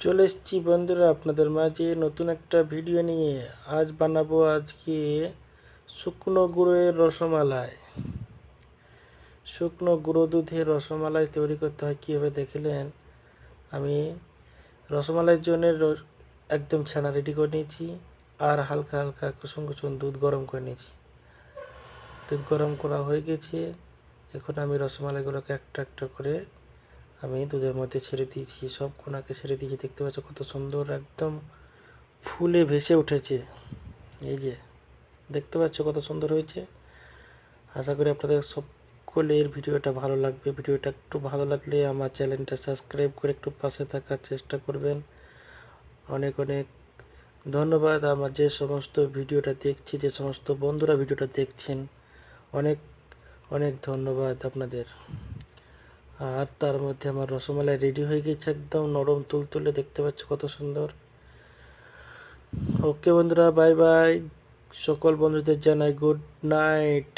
চলে এসেছি বন্ধুরা আপনাদের মাঝে নতুন একটা ভিডিও নিয়ে। আজ বানাবো আজকে শুকনো গুঁড়োর রসমালাই। শুকনো গুঁড়ো দুধের রসমালাই তৈরি করতে হয় কীভাবে দেখলেন। আমি রসমালাইয়ের জন্য একদম ছানা রেডি করে নিয়েছি, আর হালকা হালকা কুসুম কুসুম দুধ গরম করে নিয়েছি। দুধ গরম করা হয়ে গেছে। এখন আমি রসমালাইগুলোকে একটা একটা করে আমি দুধের মধ্যে ছেড়ে দিয়েছি, সব কোনাকে ছেড়ে দিয়েছি। দেখতে পাচ্ছ কত সুন্দর একদম ফুলে ভেসে উঠেছে। এই যে দেখতে পাচ্ছ কত সুন্দর হয়েছে। আশা করি আপনাদের সকলের ভিডিওটা ভালো লাগবে। ভিডিওটা একটু ভালো লাগলে আমার চ্যানেলটা সাবস্ক্রাইব করে একটু পাশে থাকার চেষ্টা করবেন। অনেক অনেক ধন্যবাদ। আমার যে সমস্ত ভিডিওটা দেখছি, যে সমস্ত বন্ধুরা ভিডিওটা দেখছেন, অনেক অনেক ধন্যবাদ আপনাদের। আর তার মধ্যে আমার রসমালাই রেডি হয়ে গেছে, একদম নরম তুলতুলে। দেখতে পাচ্ছ কত সুন্দর। ওকে বন্ধুরা, বাই বাই। সকল বন্ধুদের জানাই গুড নাইট।